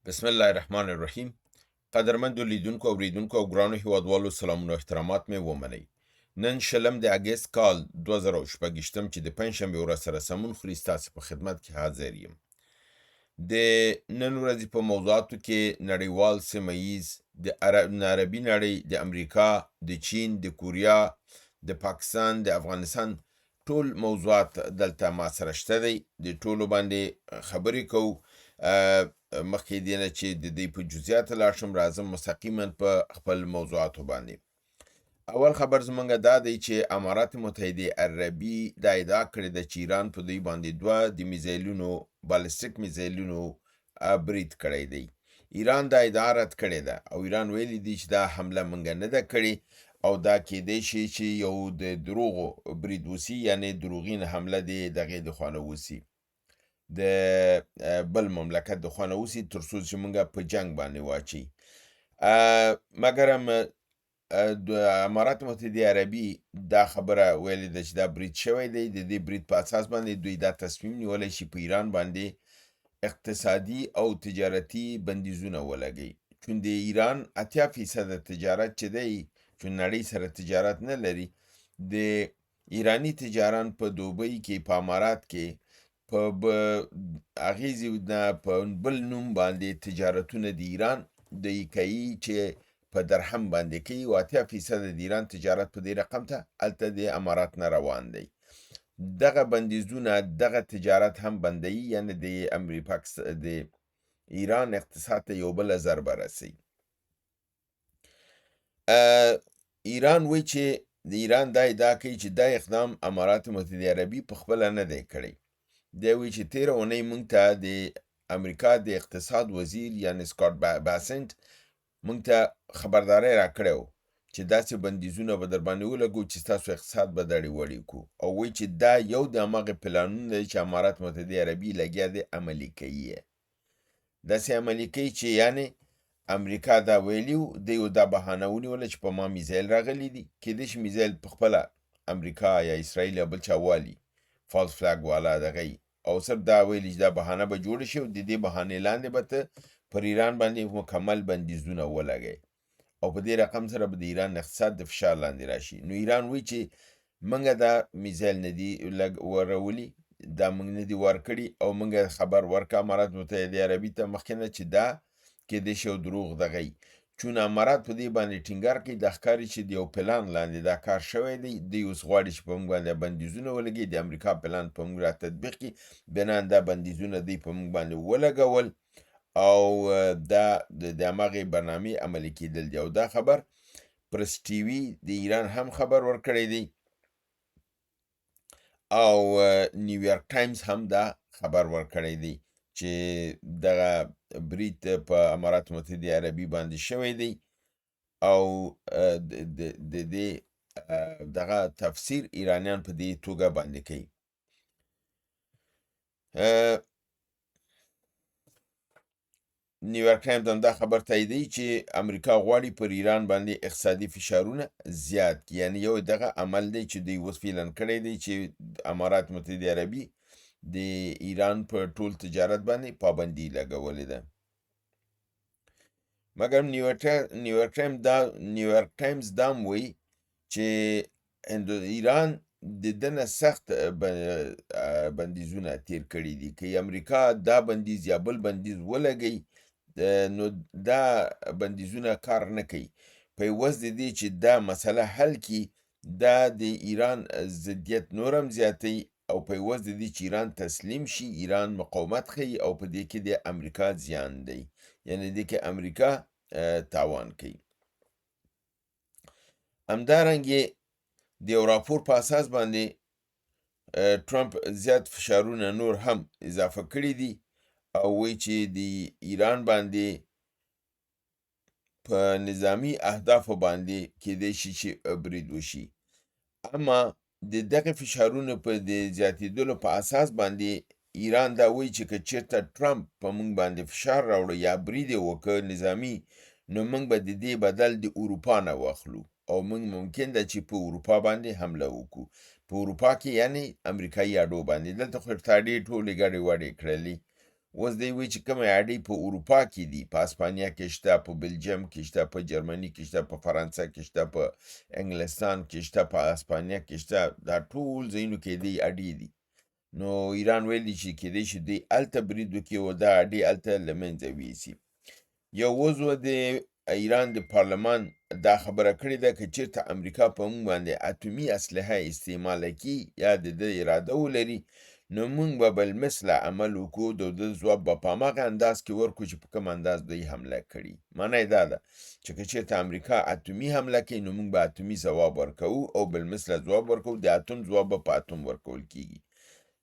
بسم الله الرحمن الرحیم. قدرمندو لیدونکو او اوریدونکو او ګرانو هیوادوالو سلامونه او احترامات مې ومنئ. نن شلم د اګست کال 2026 چې د پنجشنبې ورځ سره سمون خوري ستاسې په خدمت کې حاضر یم. د نن ورځې په موضوعاتو کې نړیوال سیمه ییز د عربي نړۍ د امریکا د چین د کوریا د پاکستان د افغانستان ټول موضوعات دلته ما سره شته دی. د ټولو باندې خبرې کوو. مخکې دې نه چې د دې په جزئیاتو لاړ شم راځم مستقیما په خپل موضوعاتو باندې. اول خبر زمونږ دا دی چې امارات متحده عربي دا ادعا کړې ده چې ایران په دوی باندې دوه د میزایلونو بالستیک میزایلونو برید کړی دی. ایران دا ادعا رد کړې ده او ایران ویلي دی چې دا حمله مونږ نه ده کړې او دا کېدی شي چې یو د دروغو برید وسي، یعنې دروغین حمله د دغې د خوا نه وسي، د بل مملکت د خوا نه وسي تر څو چې مونږ په جنګ باندې واچي. مګرم د امارات متحده عربي دا خبره ویلې ده چې دا برید شوی دی. د دې برید په اساس باندې دوی دا تصمیم نیولی شي په ایران باندې اقتصادي او تجارتي بندیزونه ولګوي، چون د ایران 80% تجارت چې دی، چون نړۍ سره تجارت نه لري، د ایرانی تجاران په دوبۍ کې په امارات کې په اغیزې نه په بل نوم باندې تجارتونه د ایران د کوي چې په درهم باندې کوي او 80% د ایران تجارت په دې رقم ته هلته د امارات نه روان دی. دغه بندیزونه دغه تجارت هم بندوي، یعنې د د ایران اقتصاد ته یو بله ضربه رسوي. ایران وایي چې د ایران دا ادعا کوي چې دا اقدام امارات متحده عربي په خپله نه دی کړی. دی وایي چې تېره اونۍ موږ ته د امریکا د اقتصاد وزیر یعنې سکاټ باسنټ موږ ته خبرداری راکړی و چې داسې بندیزونه به در باندې ولګو چې ستاسو اقتصاد به دړې وړې کړو، او وایي چې دا یو د هماغې پلانونه دی چې امارات متحده عربي لګیا دی عملي کوي یې. داسې عملي کوي چې یعنې امریکا دا ویلي و، دی دا بهانه ونیوله چې په ما میزایل راغلی دي، کېدای شي میزایل په خپله امریکا یا اسرائیل یا بل چا والي، فالس فلاګ والا دغه او صرف دا ویلي چې دا بهانه به جوړه شي او د دې بهانې لاندې به ته پر ایران باندې مکمل بندیزونه ولګوي او په دې رقم سره به د ایران اقتصاد د فشار لاندې راشي. نو ایران وایي چې موږ دا میزایل نه دي ورولي، دا موږ نه دي ورکړي او موږ خبر ورکړه امارات متحده عربي ته مخکې نه چې دا کېدای شي یو دروغ دغی، چون امارات په دې باندې ټینګار کوي دا ښکاري چې د یو پلان لاندې دا کار شوی دی. دوی اوس غواړي چې په موږ باندې بندیزونه ولګي، د امریکا پلان په موږ را تطبیق کړي، بنان دا بندیزونه دوی په موږ باندې ولګول او دا د هماغې برنامې عملي کېدل دي. او دا خبر پرس ټي وي د ایران هم خبر ورکړی دی او نیویورک ټایمز هم دا خبر ورکړی دی چې دغه برید په امارات متحده عربي باندې شوی دی او د دې دغه تفسیر ایرانیان په دې توګه باندې کوي. نیویورک ټایمز هم دا خبر تاییدوي چې امریکا غواړي پر ایران باندې اقتصادي فشارونه زیات کړي، یعنې یو دغه عمل دی چې دوی اوس فعلا کړی دی چې امارات متحده عربي د ایران په ټول تجارت باندې پابندي لګولې ده. مګر نیویورک ټایمز دا هم وایي چې ایران د دنه سخت بندیزونه تیر کړي دي. که امریکا دا بندیز یا بل بندیز ولګوي نو دا بندیزونه کار نه کوي، په عوض د دې چې دا مسله حل کړي دا د ایران ضدیت نور هم زیاتوي او په عوض د دې چې ایران تسلیم شي ایران مقاومت ښیي او په دې کې د امریکا زیان دی، یعنې دې کې امریکا تاوان کوي. همدارنګې د یو راپور په اساس باندې ټرمپ زیات فشارونه نور هم اضافه کړي دي او وایي چې د ایران باندې په نظامی اهدافو باندې کېدای شي چې برید وشي. اما د دغه فشارونو په د زیاتېدلو په اساس باندې ایران دا وایي چې که چېرته ټرمپ په موږ باندې فشار راوړه یا برید یې وکړ نظامي، نو موږ به د دې بدل د اروپا نه واخلو او موږ ممکن ده چې په اروپا باندې حمله وکړو، په اروپا کې یعنې امریکایي اډو باندې. دلته خو ارتاډې ټولې ګډې وډې کړلې اوس دی وایي چې کومې اډې په اروپا کې دي، په اسپانیا کې شته، په بلجیم کې شته، په جرمني کې شته، په فرانسه کې شته، په انګلستان کې شته، په اسپانیا کې شته، دا ټول ځایونو کې دی اډې دي. نو ایران ویلي چې کېدای شي دوی هلته برید وکړي او دا اډې هلته له منځه ویوسي. یو عضو د ایران د پارلمان دا خبره کړې ده که چېرته امریکا په موږ باندې اتومي اسلحه استعماله کړي یا د ده اراده ولري، نو موږ به بالمثله عمل وکړو، د ده ځواب به په هماغه انداز کې ورکړو چې په کوم انداز دوی حمله کړي. معنی یې دا ده چې که چېرته امریکا اتومي حمله کوي نو موږ به اتومي ځواب ورکوو او بالمثله ځواب ورکوو، د اتوم ځواب به په اتوم ورکول کېږي.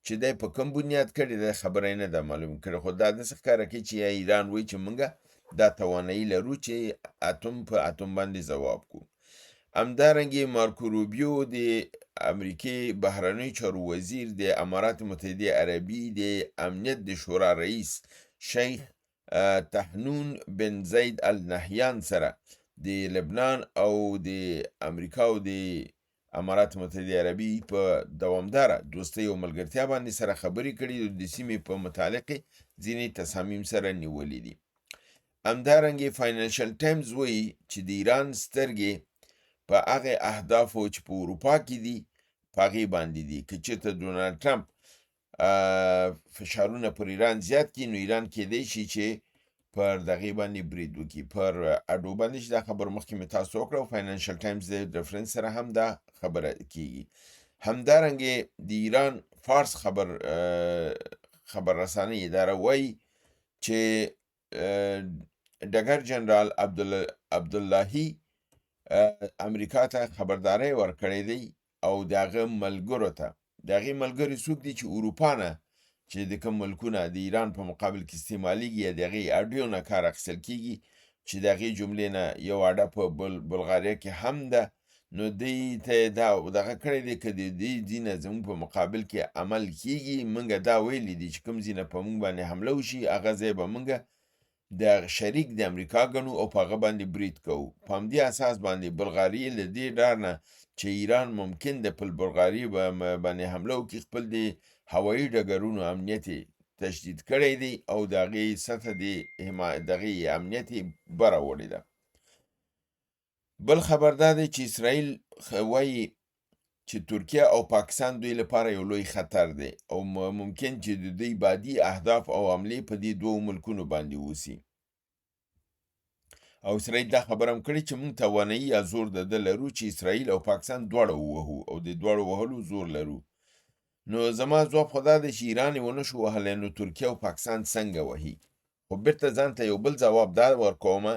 چې دی په کوم بنیاد کړې ده خبره یې نه ده معلوم کړې، خو دا داسې ښکاره کوي چې ایران وایي چې موږ دا توانایي لرو چې اتوم په اتوم باندې ځواب کړو. همدارنګې مارکو روبیو د امریکې بهرنیو چارو وزیر د امارات متحده عربي د امنیت د شورا رئیس شیخ تحنون بن زید النهیان سره د لبنان او د امریکا او د امارات متحده عربي په دوامداره دوستۍ او ملګرتیا باندې سره خبرې کړي او د سیمې په متعلق ځینې تصامیم سره نیولي دي. همدارنګې فاینانشل ټایمز وایي چې د ایران سترګې په هغه اهدافو چې په اروپا کې دي په هغې باندې دي. که چېرته ډونالډ ټرمپ فشارونه پر ایران زیات کړي نو ایران کېدای شي چې پر دغې باندې برید وکړي. پر اډو باندې چې دا خبر مخکې مې تاسو وکړه او فاینانشل ټایمز د ریفرنس سره هم دا خبره کېږي. همدارنګې د ایران فارس خبر رسانۍ اداره وایي چې ډګر جنرال عبداللهي امریکا ته خبرداری ورکړی دی او د هغه ملګرو ته، د هغې ملګري څوک دي چې اروپا نه چې د کوم ملکونه د ایران په مقابل کې استعمالیږي یا د هغې اډیو نه کار اخیستل کېږي، چې د هغې جملې نه یو اډه په بلغاریا کې هم ده، نو دوی ته دا دغه کړی دی که د دې ځینه زموږ په مقابل کې عمل کېږي، موږ دا ویلي دي چې کوم ځینه په موږ باندې حمله وشي هغه ځای به موږ د شریک د امریکا ګڼو او په هغه باندې برید کوو. په همدې اساس باندې بلغاري له دې ډار نه چې ایران ممکن د پر بلغاري باندې حمله وکړي خپل د هوایي ډګرونو امنیت تشدید کړی دی او د هغې سطح دغې امنیت یې بره وړې ده. بل خبر دا دی چې اسرائیل وایي چې ترکیه او پاکستان دوی لپاره یو لوی خطر دی او ممکن چې د دوی بعدي اهداف او حملې په دې دوو ملکونو باندې وسي. او اسرائیل دا خبره هم کړې چې موږ توانایي یا زور د ده لرو چې اسرائیل او پاکستان دواړه ووهو او د دواړو وهلو زور لرو. نو زما ځواب خو دا دی چې ایران یې ونه شو وهلی نو ترکیه او پاکستان څنګه وهي؟ خو بیرته ځان ته یو بل ځواب دا ورکومه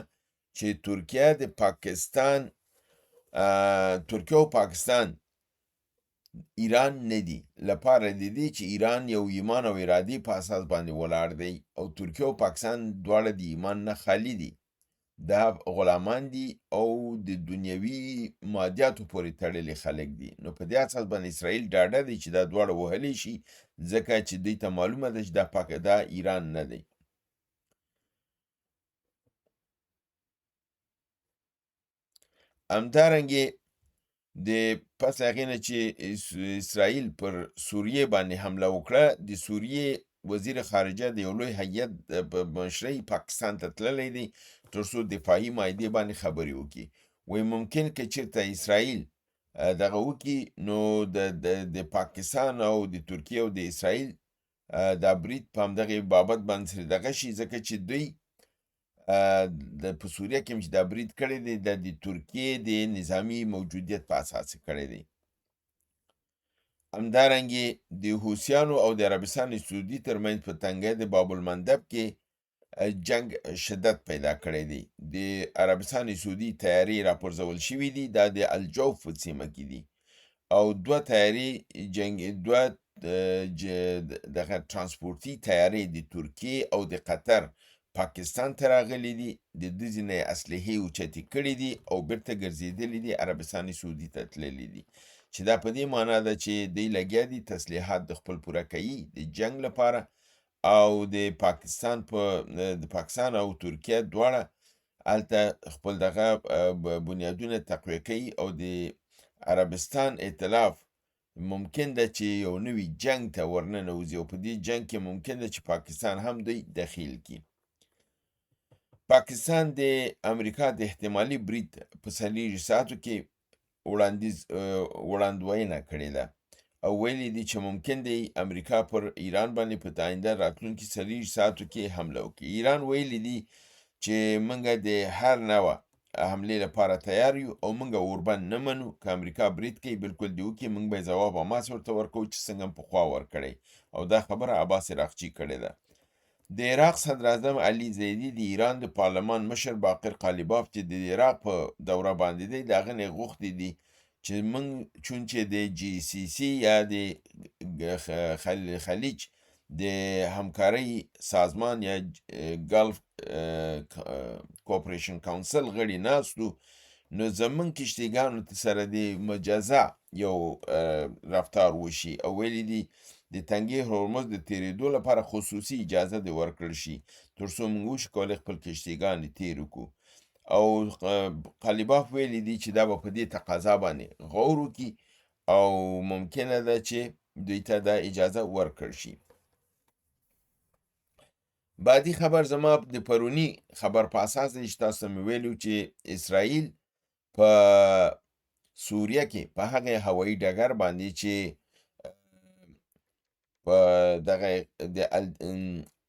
چې ترکیه او پاکستان ایران نه دي، لپاره د دې چې ایران یو ایمان او ارادې په اساس باندې ولاړ دی او ترکیه او پاکستان دواړه د ایمان نه خالی دي، دا غلامان دي او د دنیوي مادیاتو پورې تړلي خلک دي. نو په دې اساس باندې اسرائیل ډاډه دی چې دا دواړه وهلی شي ځکه چې دوی ته معلومه ده چې دا ایران نه دی. همدارنګې د پس هغې نه چې اسرائیل پر سوریې باندې حمله وکړه، د سوریې وزیر خارجه د یو لوی هیئت په مشرۍ پاکستان ته تللی دی تر څو دفاعي معاهدې باندې خبرې وکړي. وایي ممکن که چېرته اسرائیل دغه وکړي نو د پاکستان او د ترکیې او د اسرائیل دا برید په همدغې بابت باندې سره دغه شي ځکه چې دوی په سوریه کې چې دا برید کړی دی د ترکیې د نظامي موجودیت په اساس کړی دی. همدارنګې د حوثیانو او د عربستان سعودي ترمنځ په تنګۍ د باب المندب کې جنگ شدت پیدا کړی دی. د عربستان سعودي تیارې راپرځول شوي دي، دا د الجوف په سیمه کې دي او دوه دغه ترانسپورتي تیارې د ترکیې او د قطر پاکستان ته راغلي دي، د دوی ځینې اسلحې اوچتې کړي دي او بیرته ګرځېدلي دي عربستان سعودي ته تللي دي، چې دا په دې معنا ده چې دوی لګیا دي تسلیحات د خپل پوره کوي د جنگ لپاره او د پاکستان او ترکیه دواړه هلته خپل دغه بنیادونه تقویه کوي او د عربستان ائتلاف ممکن ده چې یو نوي جنګ ته ورننوځي او په دې جنګ کې ممکن ده چې پاکستان هم دوی دخیل کړي. پاکستان د امریکا د احتمالي برید په 40 ساعتو کې وړاندوینه کړې ده او ویلي دي چې ممکن دی امریکا پر ایران باندې په آینده راتلونکي 40 ساعتو کې حمله وکړي. ایران ویلي دي چې موږ د هر نوع حملې لپاره تیار یو او موږ اوربند نه منو. که امریکا برید کوي بالکل دې وکړي، موږ به ځواب حماس ورته ورکوو چې څنګه پخوا ورکړی. او دا خبره عباس عراقچي کړې ده. د عراق صدراعظم علي زیدي د ایران د پارلمان مشر باقر قالیباف چې د عراق په دوره باندې دی، د هغه نه غوښتي دي چې موږ چون چې د GCC یا د خلیج د همکارۍ سازمان یا ګلف کوپریشن کونسل غړي ناستو، نو زمونږ کشتیګانو سره د مجازه یو رفتار وشي او ویلي دي د تنګي هرمز د تیریدو لپاره خصوصي اجازه د ورکړل شي تر څو موږ وشو کولی خپل کشتیګان تیر کړو. او قالیباف ویلي دي چې دا به په دې تقاضا باندې غور وکړي او ممکنه ده چې دوی ته دا اجازه ورکړل شي. بعدی خبر زما د پرونی خبر په اساس دی چې تاسو مې ویلو چې اسرائیل په سوریه کې په هغه هوایي ډګر باندې چې په دغه د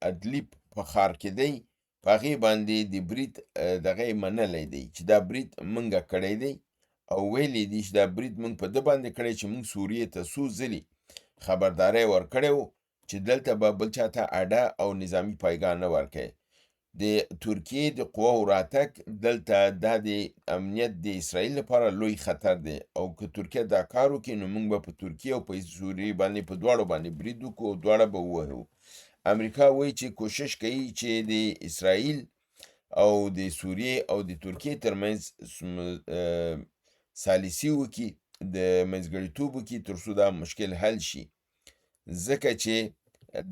ادلیب په ښار کې دی، په هغې باندې د برید دغه یې منلی دی چې دا برید موږ کړی دی او ویلی دی چې دا برید موږ په ده باندې کړی چې موږ سوریې ته څو ځلې خبرداری ورکړی و چې دلته به بل چاته اډه او نظامي پایګاه نه ورکوي. د ترکیې د قواو راتګ دلته دا د امنیت د اسرائیل لپاره لوی خطر دی او که ترکیه دا کار وکړي نو موږ به په ترکیې او په سوریې باندې په دواړو باندې برید وکړو او دواړه به ووهو. امریکا وایي چې کوشش کوي چې د اسرائیل او د سوریې او د ترکیې ترمنځ سالسي وکړي، د منځګړیتوب وکړي تر څو دا مشکل حل شي، ځکه چې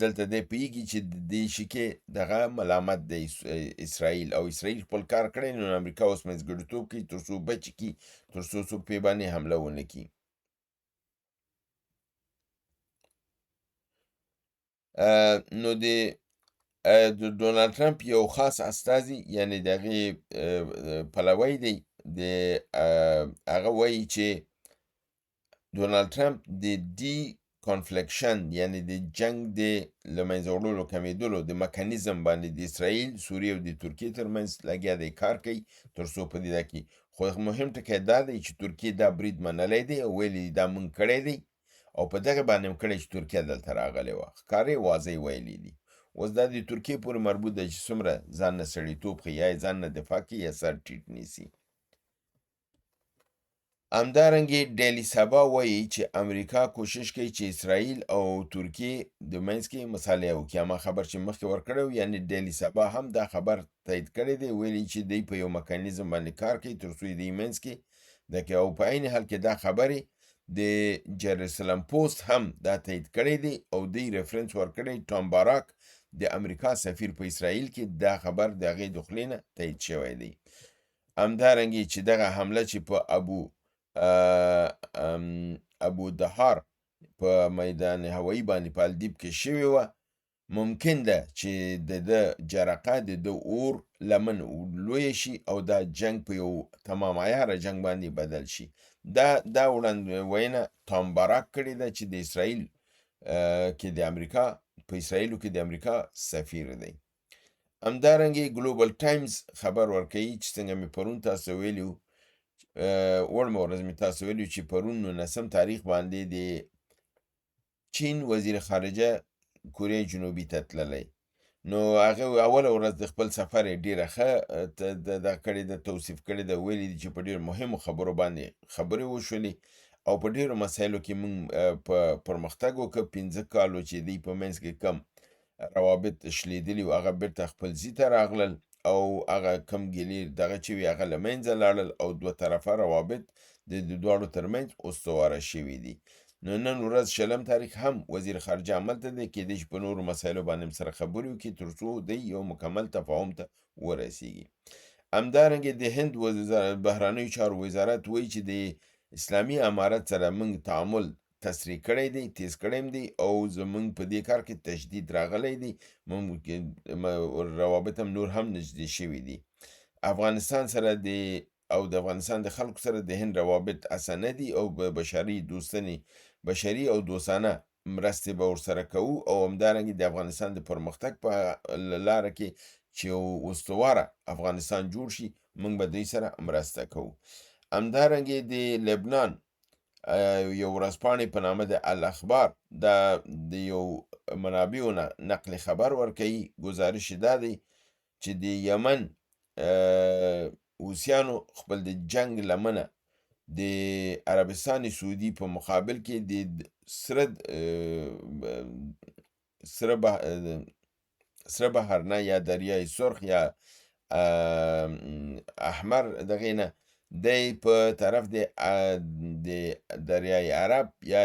دلته دی پوهېږي چې د دې شي کې دغه ملامت دی اسرائیل او اسرائیل خپل کار کړی، نو امریکا اوس منځګړیتوب کوي تر څو بچ کړي، تر څو څوک پرې باندې حمله ونه کړي. نو د ډونالډ ټرمپ یو خاص استازي یعنی د هغې پلوی دی، د هغه وایي چې ډونالډ ټرمپ د ډي کانفلیکشن یعنی د جنگ د له منځه وړلو کمېدلو د مکانیزم باندې د اسرائیل، سوریې او د ترکیې ترمنځ لګیا دی کار کوي تر څو په دې کې. خو مهم ټکی دا دی چې ترکیې دا برید منلی دی او ویلي دا موږ کړی دی او په دغه باندې هم کړی چې ترکیه دلته راغلی وه، ښکارې واضح ویلي دي. اوس دا د ترکیې پورې مربوط دی چې څومره ځان نه سړیتوب ښیي، یا یې ځان نه دفاع کوي یا سر ټیټ نیسي. همدارنګې ډیلی سبا وایي چې امریکا کوشش کوي چې اسرائیل او ترکیې د منځ کې مصالحه وکړي. اما خبر چې مخکې ورکړی و یعنی ډیلی سبا هم دا خبر تایید کړی دی، ویلي چې دی په یو مکانیزم باندې کار کوي تر څو د منځ کې دکې او په عین حال کې دا خبرې د جروسلم پوسټ هم دا تایید کړی دی او دی ریفرنس ورکړی ټام باراک د امریکا سفیر په اسرائیل کې دا خبر د هغې د خولې نه تایید شوی دی. همدارنګې چې دغه حمله چې په ابو دهار په میدان هوایی باندې په الدیب کې شوې وه، ممکن ده چې د جرقه د اور لمن لویه شي او دا جنگ په یو تمام عیاره جنگ باندې بدل شي. دا وړاندوینه ټام باراک کړې ده چې د اسرائیل کې د امریکا په اسرائیلو کې د امریکا سفیر دی. همدارنګې ګلوبل ټایمز خبر ورکوي چې څنګه مې پرون تاسو ویلي وړمه ورځ مې تاسو ویلي چې پرون 19 تاریخ باندې د چین وزیر خارجه کوریا جنوبي ته تللی، نو هغه اوله ورځ د خپل سفر یې ډېره ښه دا کړې ده، توصیف کړې ده، ویلي دي چې په ډېرو مهمو خبرو باندې خبرې وشولې او په ډېرو مسایلو کې موږ په پرمختګ وکړ. 15 کالو چې دی په منځ کې کم روابط شلیدلي و هغه بیرته خپل ځای ته راغلل او هغه کم ګیلې دغه چې وي هغه له منځه لاړل او دوه طرفه روابط د دواړو ترمنځ استواره شوي دي. نو نن ورځ 20 تاریخ هم وزیر خارجه عملته دی، کېدای شي په نورو مسایلو باندې سره خبرې وکړي تر څو دی یو مکمل تفاهم ته ورسیږي. همدارنګې د هند بهرنیو چارو وزارت وایي چې د اسلامي امارت سره موږ تعامل تسریع کړی دی، تیز کړی دی او زمونږ په دې کار کې تجدید راغلی دی. روابط هم نور هم نږدې شوي دي. افغانستان سره د افغانستان د خلکو سره د هند روابط اسانه دي او بشري او دوستانه مرستې به ورسره کوو او همدارنګې د افغانستان د پرمختګ په لاره کې چې یو استواره افغانستان جوړ شي، موږ به دوی سره مرسته کوو. همدارنګې د لبنان یو ورځپاڼې په نامه د الاخبار د یو منابعو نه نقل خبر ورکوي. ګزارش یې دا دی چې د یمن حوثیانو خپل د جنګ لمنه د عربستان سعودي په مقابل کې د سره بحر نه یا دریای سرخ یا احمر دغې نه دی په طرف د دریای عرب یا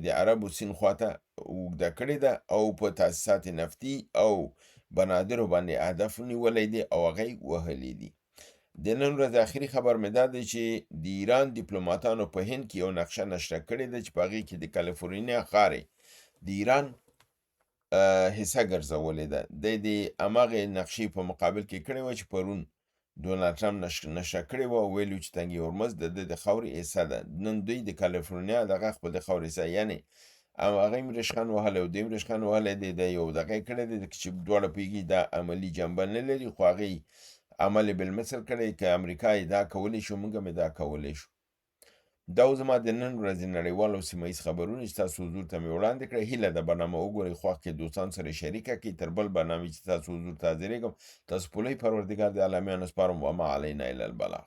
د عربو سیند خواته اوږده کړې ده او په تاسیسات نفتي او بنادرو باندې هدف نیولی دی او هغه یې وهلي دي. د نن ورځ آخري خبر مې دا دی چې د ایران دیپلوماتانو په هند کې یو نقشه نشره کړې ده چې په هغې کې د کالیفورنیا ښار د ایران حصه ګرځولې ده. د هماغې نقشې په مقابل کې کړې وه چې پرون ډونالډ ټرمپ نشره کړې وه او ویلي چې تنګ هرمز د خاورې حصه ده. نن دوی د کالیفورنیا دغه خپل د خاورې حصه یعنې هغه یې ریشخند وهلی او دوی یې ریشخند وهلی دی. د یو دغه یې کړی دی چې دواړه پوهېږي دا عملي جنبه نه لري، خو هغه یې عمل بالمثل کړی. که امریکا یې دا کولی شو، موږ هم یې دا کولی شو. دا زما د نن ورځې نړیوال او سیمه ییز خبرونه چې تاسو حضور ته مې وړاندې کړئ. هیله ده برنامه وګورئ، خوښ کړئ، دوستانو سره شریکه کړئ. تر بل برنامې چې تاسو حضور ته حاضرېږم، تاسو په لوی پروردګار د عالمیانو سپارم. وما علینا الا البلاغ.